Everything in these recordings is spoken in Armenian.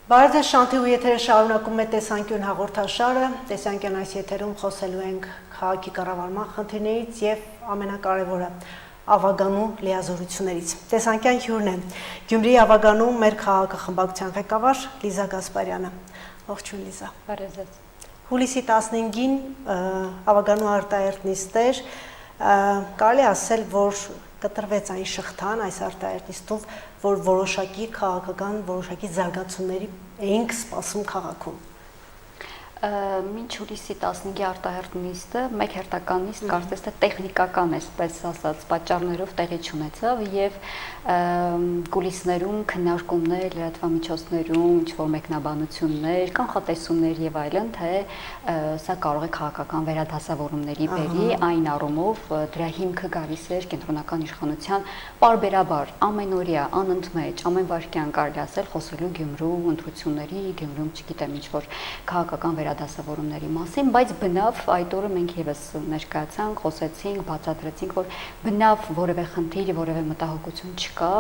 Բարև շանթի ու եթերը շարունակում է տեսանկյուն հաղորդաշարը, տեսանկյուն այս եթերում խոսելու ենք քաղաքի կառավարման խնդիրներից եւ ամենակարևորը ավագանու լիազորություններից։ Տեսանկյան հյուրն է Գյումրիի ավագանու մեր քաղաքը խմբակցության ղեկավար Լիզա Գասպարյանը։ Ողջույն Լիզա։ Բարև ձեզ։ Հուլիսի 15-ին ավագանու արտահերտ նիստեր, կարելի ասել, որ կտրվեց այն շղթան, այս արտահերտ նիստով, որ որոշակի քաղաքական, որոշակի զարգացումների էինք սպասում քաղաքում։ Մինչ հուլիսի 15-ի արտահերտ նիստը, մեկ հերթական նիստ կարծես թե տեխնիկական է, այսպես ասած, պատճառներով տեղի չունեցավ եւ կուլիսներում քննարկումներ, լրատվամիջոցներում ինչ-որ մեկնաբանություններ, կանխատեսումներ եւ այլն, թե սա կարող է քաղաքական վերադասավորումների բերի, այն առումով դրա հիմքը գալիս էր կենտրոնական իշխանության պարբերաբար, ամենօրյա, անընդմեջ, ամեն վայրկյան կարելի ասել խոսելու Գյումրու ընտրությունների, Գյումրում, չգիտեմ, ինչ-որ քաղաքական վերադասավորումների մասին, բայց բնավ այդ օրը մենք եւս ներկայացանք, խոսեցինք, բացատրեցինք, որ բնավ որևէ խնդիր, որևէ մտահոգություն չկա,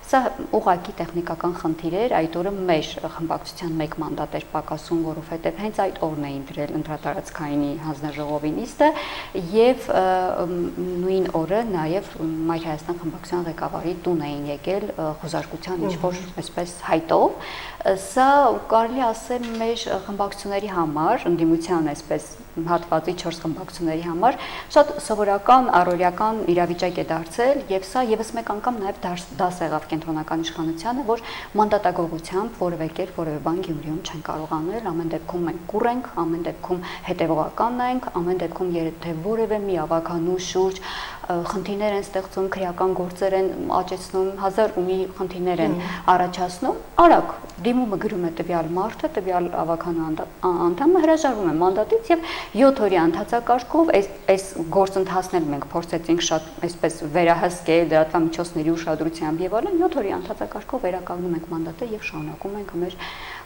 սա ուղղակի տեխնիկական խնդիր էր, այդ օրը մեր խմբակցության մեկ մանդատ էր պակասում, որովհետեւ հենց այդ օրն էին դրել ընտրատարածքայինի հանձնաժողովի նիստը եւ նույն օրը նաեւ Մայր Հայաստան խմբակցության ղեկավարի տուն էին եկել խոզարկության ինչ-որ այսպես հայտով, սա կարելի ասել մեր խմբակցությունների համար, ընդդիմության այսպես հատվածի 4 խմբակցությունների համար շատ սովորական առօրյական իրավիճակ է դարձել եւ սա եւս մեկ անգամ նաեւ դաս եղավ կենտրոնական իշխանությանը, որ մանդատագողությամբ որևէ կերպ որևէ բան Գյումրիում չեն կարող անել, ամեն դեպքում մենք կուռ ենք, ամեն դեպքում հետեւողական ենք, ամեն դեպքում եթե որևէ մի ավականու շուրջ խնդիրներ են ստեղծում, քրեական գործեր են աճեցնում, հազար ու մի խնդիրներ են առաջացնում, արագ դիմումը գրում է տվյալ մարդը, տվյալ ավականու անդամը հրաժարվում է մանդատից եւ 7 օրյա ընթացակարգով այս գործընթացն մենք փորձեցինք շատ այսպես վերահսկել լրատվամիջոցների ուշադրությամբ եւ այլն 7 օրյա ընթացակարգով վերականգնում ենք մանդատը եւ շարունակում ենք մեր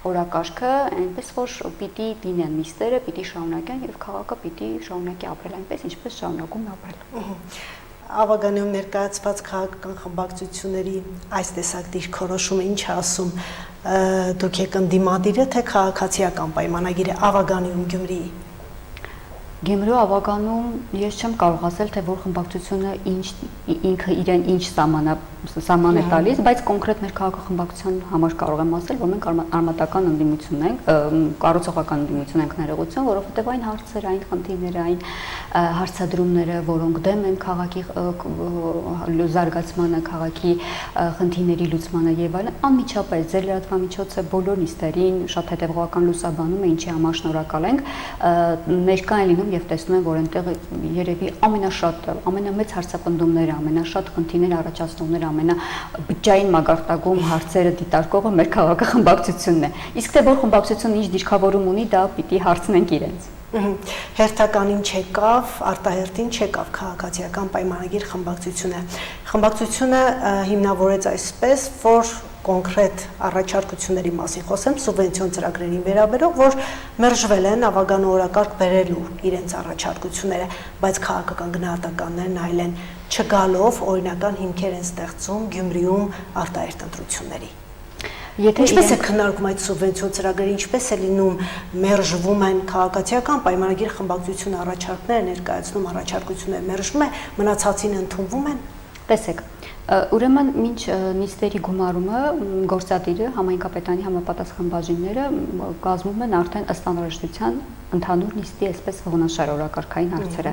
օրակարգը, այնպես որ պիտի լինեն նիստերը, պիտի շարունակեն եւ քաղաքը պիտի շարունակի ապրել այնպես, ինչպես շարունակում է ապրել։ Ավագանիում ներկայացված քաղաքական խմբակցությունների այս տեսակ դիրքորոշումը ինչ է ասում, դուք եք ընդդիմադիրը, թե քաղաքացիական պայմանագիրը ավագանիում Գյումրիի։ Գյումրու ավագանում ես չեմ կարող ասել, թե որ խմբակցությունը ինքը իրեն ինչ սահման է տալիս, բայց կոնկրետ մեր քաղաքախմբակցության համար կարող եմ ասել, որ մենք արմատական ընդդիմություն ենք, կառուցողական ընդդիմություն ենք ներողություն, որովհետև այն հարցերը, այն խնդիրները, այն հարցադրումները, որոնք դեմ են քաղաքի զարգացմանը, քաղաքի խնդիրների լուծմանը եւ այլն, անմիջապես ձեր լրատվամիջոցը բոլոր նիստերին շատ հետեւողական լուսաբանում է, ինչի համար շնորհակալ ենք, ներկա են լինում եւ տեսնում են, որ այնտեղ երևի ամենաշատ, ամենամեծ հարցապնդումները, ամենաշատ խնդիրներ առաջացնողները, ամենաբջջային մագարտակում հարցերը դիտարկողը մեր քաղաքախմբակցությունն է։ Իսկ թե որ խմբակցությունը ինչ դիրքավորում ունի, դա պիտի հարցնենք իրենց։ Հերթականին չեկավ, արտահերթին չեկավ քաղաքացիական պայմանագիր խմբակցությունը։ Խմբակցությունը հիմնավորեց այսպես, որ կոնկրետ առաջարկությունների մասին խոսեմ, սուբվենցիոն ծրագրերին վերաբերող, որ մերժվել են ավագանու օրակարգ բերելու իրենց առաջարկությունները, բայց քաղաքական գնահատականներն այլ են, չգալով օրինական հիմքեր են ստեղծում Գյումրիում արտահերթ ընտրությունների։ Ինչպես է քննարկում այդ սուբվենցիոն ծրագրերը, ինչպես է լինում, մերժվում են քաղաքացիական պայմանագիր խմբակցությունը առաջարկները ներկայացնում, առաջարկությունները մերժվում է, մնացածին ընդունվում են։ Տեսեք, ուրեմն մինչ նիստերի գումարումը գործադիրը համայնքապետարանի համապատասխան բաժինները կազմում են արդեն ըստ անհրաժեշտության ընդհանուր նիստի այսպես ողնաշար օրակարգային հարցերը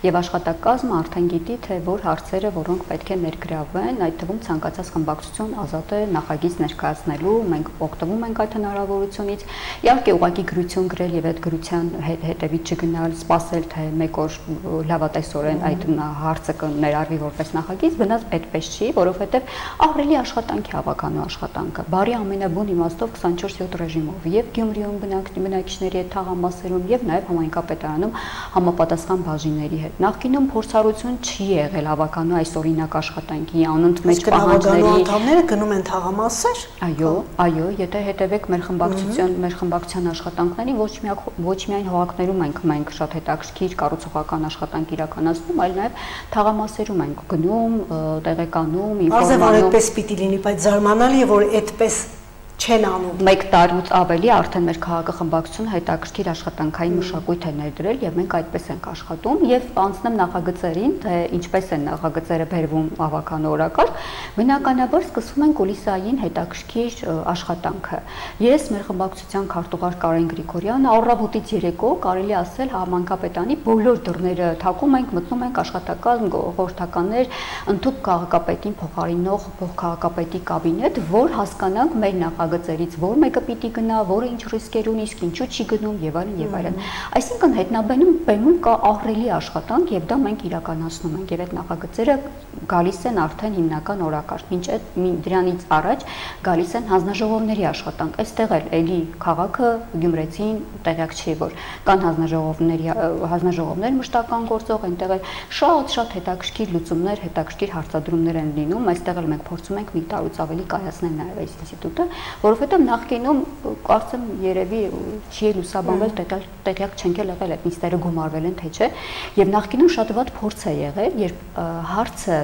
եւ աշխատակազմը արդեն գիտի թե որ հարցերը որոնք պետք է ներգրավվեն այդ թվում ցանկացած խմբակցություն ազատ է նախագիծ ներկայացնելու մենք օգտվում ենք այդ հնարավորությունից իհարկե ուղղակի գրություն գրել եւ այդ գրության հետևից չգնալ սпасել թե մեկ օր լավատեսորեն այդ հարցը կներառվի որպես նախագիծ բնած այդպես չի որովհետեւ ահռելի աշխատանքի ավականու աշխատանքը բարի ամենաբուն իմաստով 24/7 ռեժիմով եւ Գյումրիում բնակիչների հետ թաղամասերում եւ նաեւ համայնքապետարանում համապատասխան բաժինների հետ։ Նախկինում փորձառություն չի եղել ավականու այս օրինակ աշխատանքի անընդմեջ պահանջների։ Անդամները գնում են թաղամասեր։ Այո, եթե հետևեք մեր խմբակցության աշխատանքներին, ոչ միայն հողակներում ենք մենք շատ հետաքրքիր կառուցողական աշխատանք իրականացնում, այլ նաեւ թաղամասերում ենք գնում, տեղեկանում, ինֆորմանում։ Այդպես պիտի լինի, բայց զարմանալի է, որ այդպես չեն անում։ 1 տարուց ավելի արդեն մեր քաղաքը խմբակցությունը հետաքրքիր աշխատանքային մշակույթ է ներդրել եւ մենք այդպես ենք աշխատում եւ անցնեմ նախագծերին, թե ինչպես են նախագծերը բերվում ավական օրակարգ, բնականաբար սկսվում են կուլիսային հետաքրքիր աշխատանքը։ Ես մեր խմբակցության քարտուղար Կարեն Գրիգորյանը առավոտից երեկո կարելի ասել համանքապետանի բոլոր դռները թակում ենք, մտնում ենք աշխատական խորհրդականներ, ընդհանուր քաղաքապետին փոխարինող փոխքաղաքապետի կաբինետ, որ հասկանանք մեր նախագծերից որ մեկը պիտի գնա, որը ինչ ռիսկեր ունի, իսկ ինչու չի գնում եւ այլն եւ այլն։ Այսինքն հետնաբերում կա ահռելի աշխատանք եւ դա մենք իրականացնում ենք եւ այդ նախագծերը գալիս են արդեն հիմնական օրակարգ։ Մինչ այդ դրանից առաջ գալիս են հանձնաժողովների աշխատանք։ Այստեղ էլի քաղաքը Գյումրեցին տեղյակ չի, որ կան հանձնաժողովներ մշտական գործող, այնտեղ էլ շատ հետաքրքիր լուծումներ, հետաքրքիր հարցադրումներ են լինում։ Այստեղ էլ մենք փորձում ենք մի տարուց ավելի կայացնել նաեւ այս ինստիտուտը, որովհետեւ նախկինում կարծեմ երևի չի լուսաբանվել, տեղյակ չենք եղել այդ նիստերը գումարվել են թե չէ, եւ նախկինում շատ վատ փորձ է եղել, երբ հարցը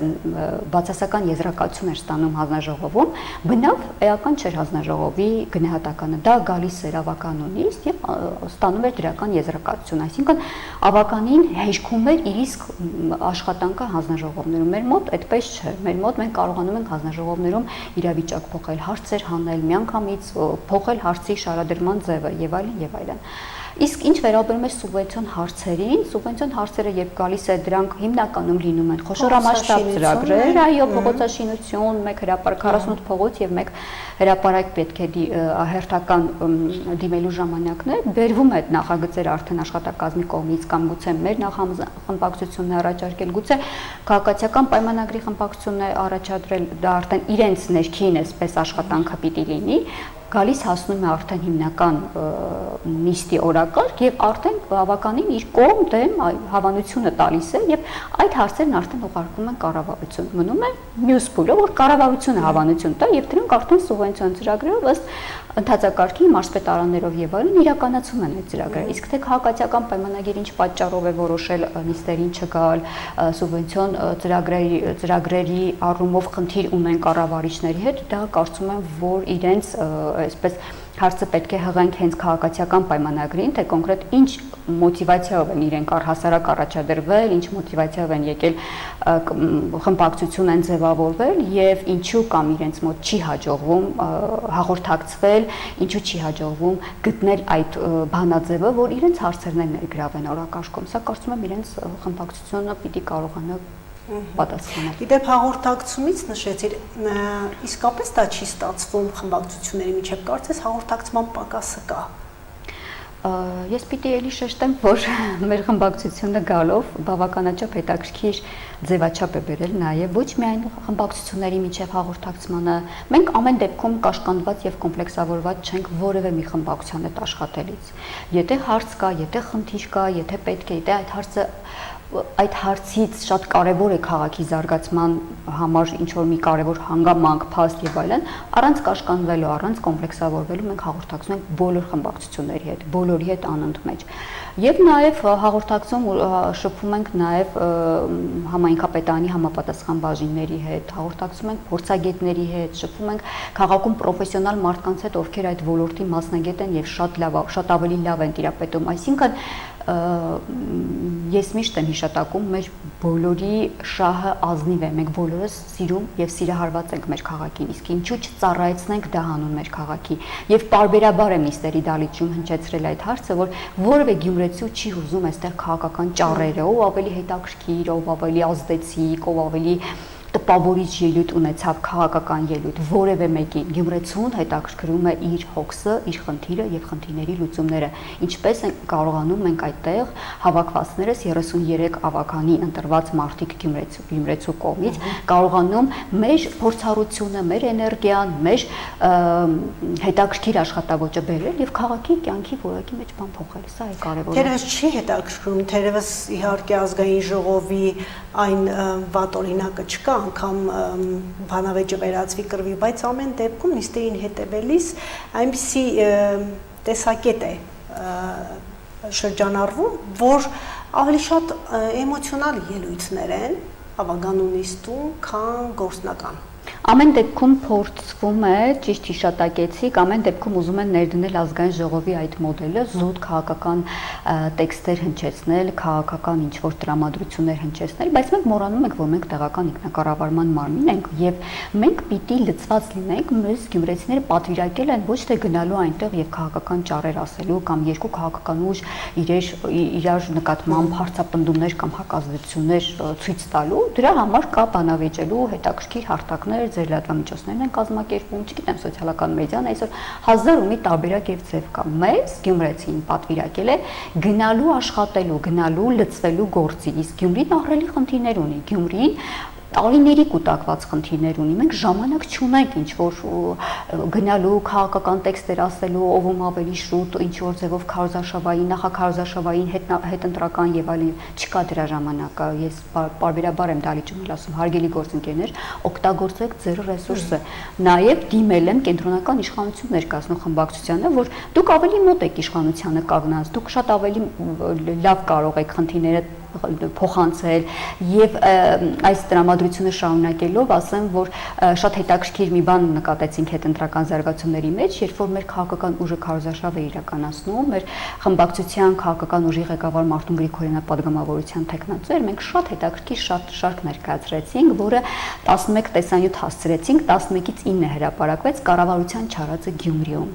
բացասական եզրակացություն էր ստանում հանձնաժողովում, բնավ էական չէր հանձնաժողովի գնահատականը, դա գալիս էր ավականունից եւ ստանում էր դրական եզրակացություն, այսինքն ավականին հեշքում էր իր իսկ աշխատանքը հանձնաժողովներում։ Մեր մոտ այդպես չէ, մեր մոտ մենք կարողանում ենք հանձնաժողովներում իրավիճակ փոխել, հարցեր հանել, միանգամից փոխել հարցի շարադրման ձևը եւ այլն եւ այլն։ Իսկ ինչ վերաբերում է սուբվենցիոն հարցերին, սուբվենցիոն հարցերը երբ գալիս է դրանք հիմնականում լինում են խոշորամասշտաբ ծրագրեր, այո, փողոցաշինություն, 1 հրապարակ 48 փողոց եւ 1 հրապարակ պետք է հերթական դիմելու ժամանակներ, բերվում է այդ նախագծերը արդեն աշխատակազմի կողմից կամ գուցե մեր նախախմբակցությունն է առաջարկել, գուցե քաղաքացիական պայմանագրի խմբակցությունն է առաջադրել, դա արդեն իրենց ներքին էսպես աշխատանքը պիտի լինի, գալիս հասնում է արդեն հիմնական նիստի օրակարգ եւ արդեն բավականին իր կողմ դեմ հավանությունը տալիս է եւ այդ հարցերն արդեն ուղարկվում են կառավարություն։ Մնում է մյուս փուլը, որ կառավարությունը հավանություն տա եւ դրանք արդեն սուբվենցիոն ծրագրերով ըստ ընդհանրակարգի մարզպետարաններով եւ այլն իրականացում են այդ ծրագրերը։ Իսկ թե քաղաքացիական պայմանագիր ինչ պատճառով է որոշել նիստերին չգալ, սուբվենցիոն ծրագրերի առումով խնդիր ունեն կառավարիչների հետ, դա կարծում եմ, որ իրենց այսպես հարցը պետք է հղենք հենց քաղաքացիական պայմանագրին, թե կոնկրետ ինչ մոտիվացիայով են իրենք առհասարակ առաջադրվել, ինչ մոտիվացիայով են եկել խմբակցություն են ձևավորվել եւ ինչու կամ իրենց մոտ չի հաջողվում հաղորդակցվել, ինչու չի հաջողվում գտնել այդ բանաձևը, որ իրենց հարցերն են ներգրավեն օրակարգում։ Սա կարծում եմ իրենց խմբակցությունը պիտի կարողանա պատասխանել։ Իդեպ հաղորդակցումից նշեցիր, իսկապես դա չի ստացվում խմբակցությունների միջև, կարծես հաղորդակցման պակասը կա։ Ես պիտի էլի շեշտեմ, որ մեր խմբակցությունը գալով բավականաչափ հետաքրքիր ձևաչափ է բերել նաև ոչ միայն խմբակցությունների միջև հաղորդակցմանը, մենք ամեն դեպքում կաշկանդված եւ կոմպլեքսավորված չենք որևէ մի խմբակցության հետ աշխատելից։ Եթե հարց կա, եթե խնդիր կա, եթե պետք է, եթե այդ հարցից շատ կարևոր է քաղաքի զարգացման համար ինչ որ մի կարևոր հանգամանք, փաստ եւ այլն, առանց կաշկանդվելու, առանց կոմպլեքսավորվելու մենք հաղորդակցում ենք բոլոր խմբակցությունների հետ, բոլորի հետ անընդմեջ։ Եվ նաև հաղորդակցում շփվում ենք նաև համայնքապետարանի համապատասխան բաժինների հետ, հաղորդակցում ենք փորձագետների հետ, շփվում ենք քաղաքում պրոֆեսիոնալ մարդկանց հետ, ովքեր այդ ոլորտի մասնագետ են եւ շատ ավելի լավ են տիրապետում, այսինքն ես միշտ եմ հիշատակում մեր բոլորի շահը ազնիվ է, մենք բոլորս սիրում եւ սիրահարված ենք մեր քաղաքին, իսկ ինչու չծառայեցնենք դա հանուն մեր քաղաքի եւ պարբերաբար եմ նիստերի դալիճում հնչեցրել այդ հարցը, որ որևէ գյումրեցու չի ուզում այստեղ քաղաքական ճառերը, ով ավելի հետաքրքիր, ով ավելի ազդեցիկ, ով ավելի տպավորիչ ելույթ ունեցավ քաղաքական ելույթ, որևէ մեկին գյումրեցուն հետաքրքրում է իր հոգսը, իր խնդիրը եւ խնդիրների լուծումները։ Ինչպես են կարողանում մենք այդտեղ հավաքվածներս 33 ավականի ընտրված մարդիկ գյումրեցու կողմից կարողանում մեր փորձառությունը, մեր էներգիան, մեր հետաքրքիր աշխատավոճը բերել եւ քաղաքի կյանքի որակի մեջ բան փոխել։ Սա է կարեւորը։ Թերևս չի հետաքրքրում, թերևս իհարկե ազգային ժողովի այն վատ օրինակը չկա, անգամ բանավեճը վերածվի կռվի, բայց ամեն դեպքում նիստերին հետևելիս այնպիսի տեսակետ է շրջանառվում, որ ավելի շատ էմոցիոնալ ելույթներ են ավագանու նիստում, քան գործնական։ Ամեն դեպքում փորձվում է ճիշտ հիշատակեցիք, ամեն դեպքում ուզում են ներդնել ազգային ժողովի այդ մոդելը, զուտ քաղաքական տեքստեր հնչեցնել, քաղաքական ինչ-որ տրամադրություններ հնչեցնել, բայց մենք մոռանում ենք, որ մենք տեղական ինքնակառավարման մարմին ենք եւ մենք պիտի լծված լինենք, մեզ գյումրեցիները պատվիրակել են ոչ թե գնալու այնտեղ եւ քաղաքական ճառեր ասելու կամ երկու քաղաքական ուժ իրար նկատմամբ հարցապնդումներ կամ հակազդեցություններ ցույց տալու, դրա համար կա բանավեճելու հետաքրքիր հարթակներ, ձեր լրատվամիջոցներն են կազմակերպում, չգիտեմ, սոցիալական մեդիան այսօր հազար ու մի տարբերակ եւ ձև կա։ Մեզ Գյումրեցին պատվիրակել է գնալու աշխատելու, գնալու լծվելու գործի, իսկ Գյումրին ահռելի խնդիրներ ունի։ Գյումրին տարիների կուտակված խնդիրներ ունի։ Մենք ժամանակ չունենք ինչ որ գնալու քաղաքական տեքստեր ասելու, ով ավելի շուտ ինչ որ ձևով քարոզարշավային, նախաքարոզարշավային հետընտրական եւ այլն, չկա դրա ժամանակը։ Ես բարբերաբար եմ դալիճում ասում, հարգելի գործընկերներ, օգտագործեք ձեր ռեսուրսը։ Նաեւ դիմել եմ կենտրոնական իշխանություն ներկայացնող խմբակցությանը, որ դուք ավելի մոտ եք իշխանությանը կանգնած, դուք շատ ավելի լավ կարող եք խնդիրները փոխանցել եւ այս տրամադրությունը շարունակելով ասեմ, որ շատ հետաքրքիր մի բան նկատեցինք հետընտրական զարգացումների մեջ, երբ որ մեր քաղաքական ուժը քարոզարշավ է իրականացնում, մեր խմբակցության քաղաքական ուժի ղեկավար Մարտուն Գրիգորյանը պատգամավորության տեխնացու էր, մենք շատ հետաքրքիր շարք ներկայացրեցինք, որը 11 տեսանյութ հասցրեցինք, 11-ից 9 հրապարակվեց կառավարության չարածը Գյումրիում։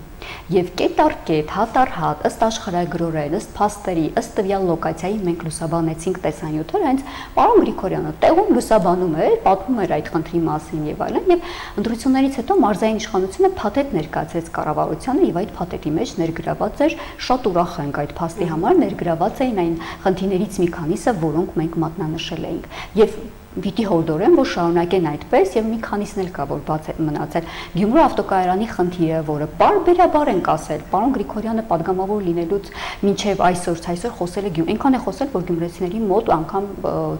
Եվ կետ առ կետ, հատ առ հատ, ըստ աշխարհագրորեն, ըստ փաստերի, ըստ տվյալ լոկացիայի մենք լուսաբանեցինք տեսանյութերը, հենց պարոն Գրիգորյանը տեղում լուսաբանում էր, պատմում էր այդ խնդրի մասին եւ այլն, եւ ընտրություններից հետո մարզային իշխանությունը փաթեթ ներկայացրեց կառավարությանը եւ այդ փաթեթի մեջ ներգրաված էր, շատ ուրախ ենք այդ փաստի համար, ներգրաված էին այն խնդիրներից մի քանիսը, որոնք մենք մատնանշել էինք։ Եվ պիտի հորդորեմ, որ շարունակեն այդպես եւ մի քանիսն էլ կա, որ բաց է մնացել։ Գյումրու ավտոկայարանի խնդիրը, որը բարբերաբար ենք ասել, պարոն Գրիգորյանը падգամավոր լինելուց մինչեւ այսօր խոսել է այնքան է խոսել, որ գյումրեցիների մոտ անգամ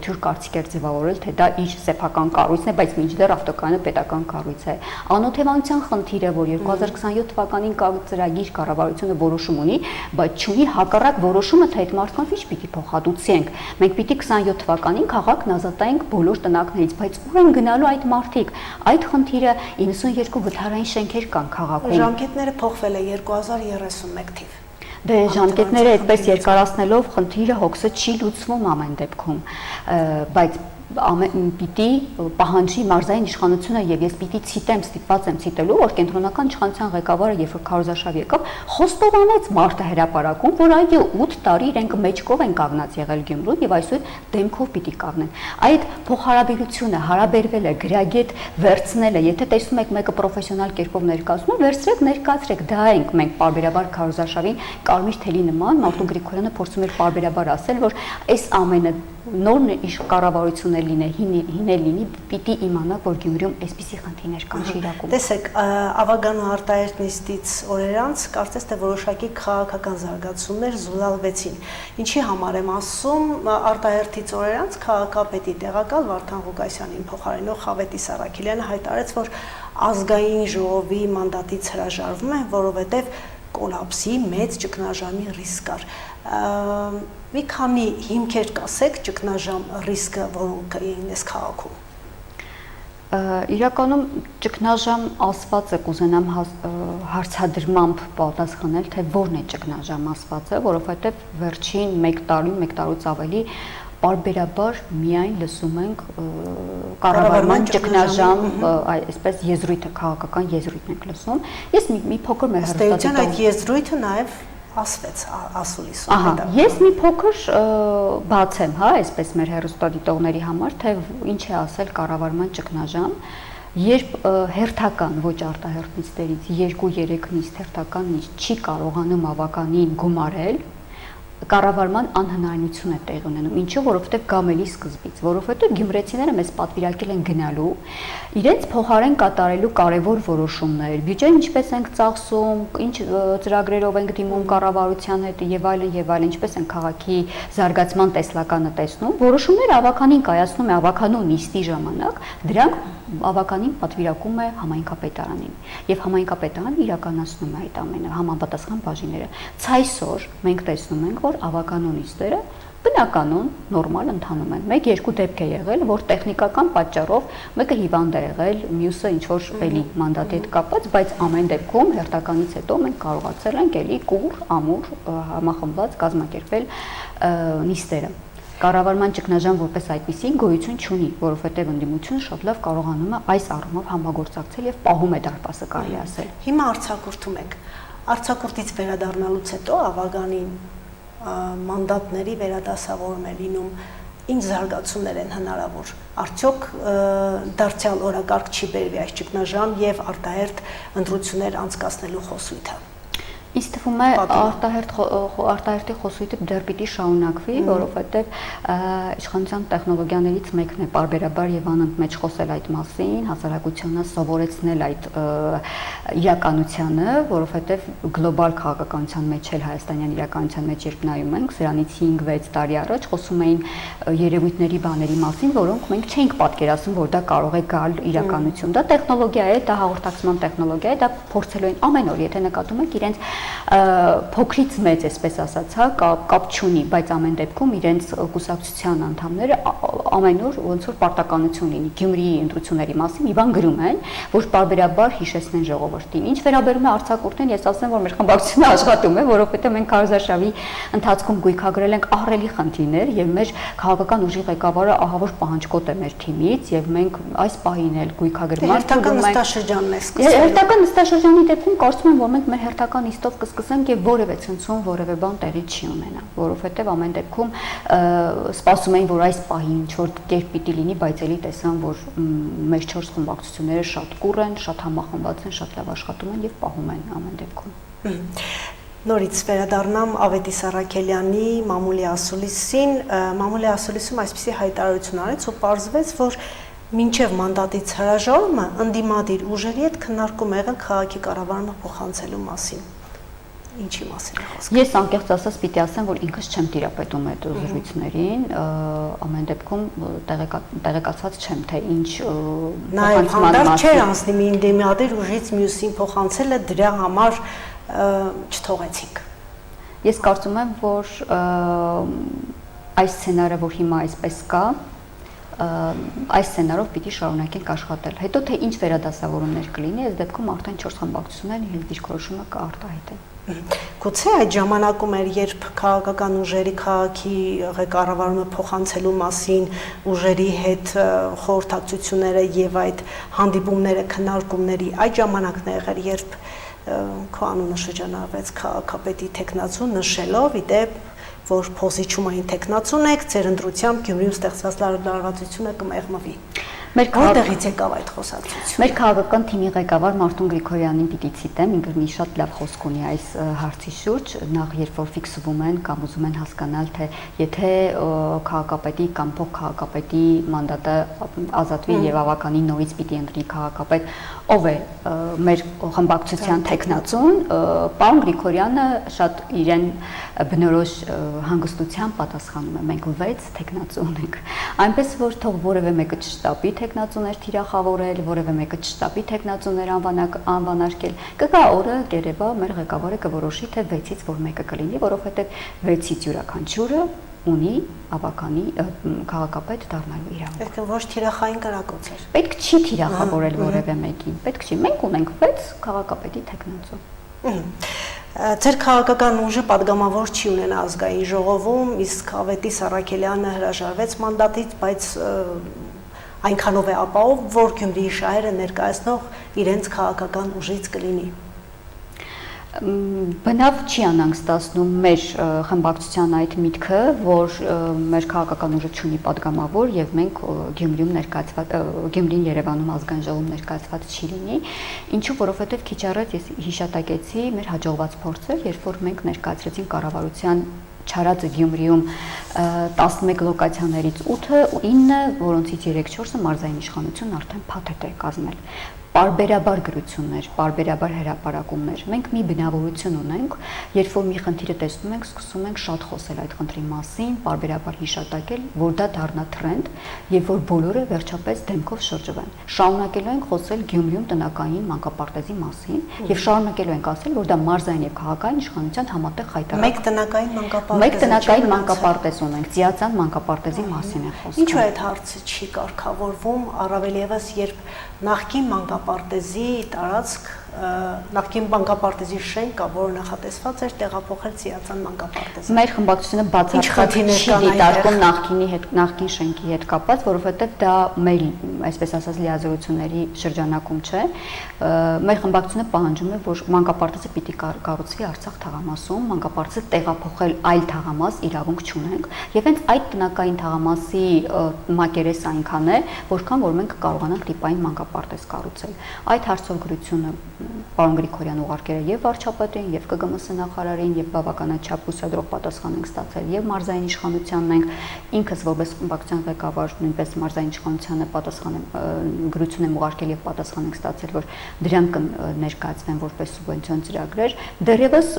թյուր կարծիք էր ձևավորել, թե դա իր սեփական կառույցն է, բայց մինչդեռ ավտոկայարանը պետական կառույց է։ Անօթևանության խնդիրը, որ 2027 թվականին կա ծրագիր, կառավարությունը որոշում ունի, բայց չունի հակառակ որոշումը, թե այդ մարդկանց ինչ պիտի փոխհատուցենք։ Մենք պիտի 27 թվականին քաղաքն ազատենք բոլոր տնակներից, բայց ուր են գնալու այդ մարդիկ։ Այդ խնդիրը 92 վթարային շենքեր կան քաղաքում։ Ժամկետները փոխվել է 2031 թիվ։ Դե ժամկետները այդպես երկարացնելով խնդիրը հոգսը չի լուծվում ամեն դեպքում, բայց պիտի պահանջի մարզային իշխանությունը եւ ես պիտի ցիտեմ, ստիպված եմ ցիտելու, որ կենտրոնական իշխանության ղեկավարը երբ որ քարոզարշավ եկավ, խոստովանեց մարտը հրապարակում, որ այո 8 տարի իրենք մեջքով են կանգնած եղել Գյումրուն եւ այսօր դեմքով պիտի կանգնեն։ Այդ փոխհարաբերությունը հարաբերվելը, գրագետ վերցնելը, եթե տեսնում եք մեկը պրոֆեսիոնալ կերպով ներկայացնում, վերցրեք, ներկայացրեք, դա ենք մենք բարբերաբար քարոզարշավին կարմիր թելի նման Մարտուն Գրիգորյանը փորձում էր բարբերաբար ասել, որ այս ամենը նոր կառավարություն լինի, պիտի իմանա, որ Գյումրիում այսպիսի խնդիրներ կան շիրակում։ Տեսեք, ավագանու արտահերտ նիստից օրեր անց կարծես թե որոշակի քաղաքական զարգացումներ զուլալվեցին։ Ինչի համար եմ ասում, արտահերտից օրեր անց քաղաքապետի տեղակալ Վարդան Ղուկասյանին փոխարինող Խավետիս Առաքելյանը հայտարարեց, որ ազգային ժողովի մանդատից հրաժարվում է, որովհետև կոլապսի մեծ ճգնաժամի ռիսկ կար։ Մի քանի հիմքեր կասեք ճգնաժամ ռիսկը, որոնք էին այս քաղաքում։ Իրականում ճգնաժամ ասվածը կուզենամ հարցադրմամբ պատասխանել, թե որն է ճգնաժամ ասվածը, որովհետև վերջին 1 տարուց ավելի բարբերաբար միայն լսում ենք կառավարման ճգնաժամ, այսպես եզրույթը, քաղաքական եզրույթն ենք լսում։ Ես մի փոքր մեր հերոստատիտող այդ եզրույթը նաև ասվեց ասուլիսում։ Ահա, ես մի փոքր բացեմ, հա, այսպես մեր հերոստատիտողների համար, թե ինչ է ասել կառավարման ճգնաժամ, երբ հերթական ոչ արտահերտ նիստերից 2-3 նիստ հերթական նիստ չի կարողանում ավականին գումարել, կառավարման անհնարինություն է տեղի ունենում, ինչու, որովհետև գամելի սկզբից, որովհետև գյումրեցիները մեզ պատվիրակել են գնալու, իրենց փոխարեն կատարելու կարևոր որոշումներ, բյուջեն ինչպես ենք ծախսում, ինչ ծրագրերով ենք դիմում կառավարության հետ եւ այլն, ինչպես են քաղաքի զարգացման տեսլականը տեսնում, որոշումները ավականին կայացնում է ավականու նիստի ժամանակ, դրանք ավականին պատվիրակում է համայնքապետարանին եւ համայնքապետարանը իրականացնում է այդ ամենը համապատասխան բաժինները։ Ցայսօր մենք տեսնում ենք, որ ավականու նիստերը բնականում նորմալ ընթանում են։ 1-2 դեպք է եղել, որ տեխնիկական պատճառով մեկը հիվանդ է եղել, մյուսը ինչ որ էլի մանդատի հետ կապված, բայց ամեն դեպքում հերթականից հետո մենք կարողացել ենք էլի կուր, ամուր, համախմբված կազմակերպել նիստերը։ Կառավարման ճգնաժամ որպես այդպիսի գոյություն չունի, որովհետև ընդդիմությունը շատ լավ կարողանում է այս առումով համագործակցել եւ պահում է դարպասը, կարելի ասել։ Հիմա արձակուրդում եք։ Արձակուրդից վերադառնալուց հետո ավագանին մանդատների վերադասավորում է լինում, ինչ զարգացումներ են հնարավոր, արդյոք դարձյալ օրակարգ չի բերվի այս ճգնաժամ եւ արտահերթ ընտրություններ անցկացնելու խոսույթը։ Ինձ թվում է արտահերթի խոսույթը դեռ պիտի շարունակվի, որովհետև իշխանության տեխնոլոգիաներից մեկն է պարբերաբար եւ անընդմեջ խոսել այդ մասին, հասարակությանը սովորեցնել այդ իրականությանը, որովհետև գլոբալ քաղաքականության մեջ էլ հայաստանյան իրականության մեջ երբ նայում ենք, սրանից 5-6 տարի առաջ խոսում էին երևույթների բաների մասին, որոնք մենք չէինք պատկերացնում, որ դա կարող է գալ իրականություն։ Դա տեխնոլոգիա է, դա հաղորդակցման տեխնոլոգիա է, դա փորձելու են ամեն օր, եթե նկատում եք իրենց փոքրից մեծ, այսպես ասած, հա, կապ չունի, բայց ամեն դեպքում իրենց կուսակցության անդամները ամեն օր ոնց որ պարտականություն լինի Գյումրիի ընտրությունների մասին մի բան գրում են, որ պարբերաբար հիշեցնեն ժողովրդին։ Ինչ վերաբերում է արձակուրդին, ես ասեմ, որ մեր խմբակցությունը աշխատում է, որովհետև մենք քարոզարշավի ընթացքում գույքագրել ենք ահռելի խնդիրներ եւ մեր քաղաքական ուժի ղեկավարը ահա որ պահանջկոտ է մեր թիմից եւ մենք այս պահին էլ գույքագրման հերթական նստաշրջանն է սկսել։ Հերթական նստաշրջանի դեպքում կարծում եմ, որ մենք մեր հերթական նիստով կսկսենք եւ որևէ ցնցում, որևէ բան տեղի չի ունենա, որովհետեւ ամեն դեպքում սպասում էին, որ այս պահին ինչ որ կերպ պիտի լինի, բայց ելի տեսան, որ մեր 4 խմբակցությունները շատ կուռ են, շատ համախմբված են, շատ լավ աշխատում են եւ պահում են ամեն դեպքում։ Նորից վերադառնամ Ավետիս Առաքելյանի մամուլի ասուլիսին, մամուլի ասուլիսում այսպիսի հայտարարություն արեց ու պարզվեց, որ մինչև մանդատից հրաժարումը ընդդիմադիր ուժերի հետ քննարկում եղել քաղաքի կառավարումը փոխանցելու մասին։ Ինչի մասին է խոսքը։ Ես անկեղծ ասած պիտի ասեմ, որ ինքս չեմ տիրապետում այդ զրույցներին, ամեն դեպքում տեղեկացված չեմ, թե ինչ փոխանցման մասին։ Չէր անցնի մի ընդդիմադիր ուժից մյուսին փոխանցելը դրա համար չթողեցինք։ Ես կարծում եմ, որ այս սցենարը, որ հիմա այսպես կա, այս սցենարով պիտի շարունակենք աշխատել։ Հետո թե ինչ վերադասավորումներ կլինի, այս դեպքում արդեն 4 խմբակցություններն իրենց դիրքորոշումը կարտահայտեն։ Գուցե այդ ժամանակում էր, երբ քաղաքական ուժերի քաղաքի ղեկավարումը փոխանցելու մասին ուժերի հետ խորհրդակցությունները եւ այդ հանդիպումները, քննարկումների այդ ժամանակն է եղել, երբ քո անունը շրջանառվեց քաղաքապետի տեխնացու նշելով իդեպ, որ փոխիչումային տեխնացուն եք, ձեր ընտրությամբ Գյումրիում ստեղծված լարվածությունը կմեղմվի։ Որտեղից եկավ այդ խոսակցությունը։ Մեր քաղաքական թիմի ղեկավար Մարտուն Գրիգորյանին պիտի ցիտեմ, ինքը մի շատ լավ խոսք ունի այս հարցի շուրջ, նախ երբ որ ֆիքսվում են կամ ուզում են հասկանալ, թե եթե քաղաքապետի կամ փոխքաղաքապետի մանդատը ազատվի եւ ավականին նորից պիտի ընտրի քաղաքապետ, ով է մեր խմբակցության տեխնացուն, պարոն Գրիգորյանը շատ իրեն բնորոշ հանգստությամբ պատասխանում է, մենք 6 տեխնացու ունենք, այնպես որ թող որևէ մեկը չշտապի տեխնացուներ թիրախավորել, որևէ մեկը չշտապի տեխնացուներ անվանարկել, կգա օրը գերեբա մեր ղեկավարը կորոշի, թե 6-ից որ մեկը կլինի, որովհետև 6-ից յուրաքանչյուրը ունի ավականի քաղաքապետ դառնալու իրավունք։ Պետք է ոչ թիրախային կրակոց էր։ Պետք չի թիրախավորել որևէ մեկին, պետք չի։ Մենք ունենք 6 քաղաքապետի տեխնացու։ Ձեր քաղաքական ուժը падգամավոր չի ունենա ազգային ժողովում, իսկ Ավետիս Առաքելյանը հրաժարվեց մանդատից, բայց այնքանով է ապահով, որ Գյումրիի շահերը ներկայացնող իրենց քաղաքական ուժից կլինի։ Բնավ չի անհանգստացնում մեր խմբակցության այդ միտքը, որ մեր քաղաքական ուժը չունի падգամավոր եւ մենք Գյումրիում ներկայացված Գյումրին Երևանում ազգային ժողովում ներկայացված չի լինի, ինչու որովհետեւ քիչ առաջ ես հիշատակեցի մեր հաջողված փորձը, երբ որ մենք ներկայացրեցինք կառավարության Չարածը Գյումրիում 11 լոկացիաներից 8-ը, 9, որոնցից 3-4-ը մարզային իշխանությունն արդեն փաթեթ է կազմել։ պարբերաբար գրություններ, պարբերաբար հրապարակումներ։ Մենք մի բնավորություն ունենք, երբ որ մի խնդիրը տեսնում ենք, սկսում ենք շատ խոսել այդ խնդրի մասին, պարբերաբար հիշատակել, որ դա դառնա թրենդ եւ որ բոլորը վերջապես դեմքով շրջվեն։ Շարունակելու ենք խոսել Գյումրիում տնական մանկապարտեզի մասին եւ շարունակելու ենք ասել, որ դա մարզային եւ քաղաքային իշխանության համատեղ հայտարարություն։ Մեկ տնական մանկապարտեզ։ Մեկ տնական մանկապարտեզ ունենք, Ձիածան մանկապարտեզի մասին է խոսքը։ Ինչու այդ հարցը չի կարգավորվում, առավել եւս երբ նախկին մանկապարտեզի տարածք, նախկին մանկապարտեզի շենք կա, որը նախատեսված էր տեղափոխել Ձիածան մանկապարտեզը։ Մեր խմբակցությունը բացարձակ չի դիտարկում նախկին շենքի հետ կապված, որովհետև դա մեր, այսպես ասած, լիազորությունների շրջանակում չէ։ Մեր խմբակցությունը պահանջում է, որ մանկապարտեզը պիտի կառուցվի Արցախ թաղամասում, մանկապարտեզը տեղափոխել այլ թաղամաս իրավունք չունենք, եւ հենց այդ տնական թաղամասի մակերեսը այնքան է, որքան որ մենք կարողանանք տիպային մանկապարտեզ կառուցել։ Այդ հարցով գրությունը պարոն Գրիգորյան ուղարկել է եւ վարչապետին, եւ ԿԳՄՍ նախարարին, եւ բավականաչափ հուսադրող պատասխան ենք ստացել եւ մարզային իշխանությանն ենք, ինքս որպես խմբակցության ղեկավար նույնպես մարզային իշխանությանը պատասխան եմ գրություն եմ ուղարկել եւ պատասխան ենք ստացել, որ դրանք ներկայացվեն որպես սուբվենցիոն ծրագրեր։ Դեռևս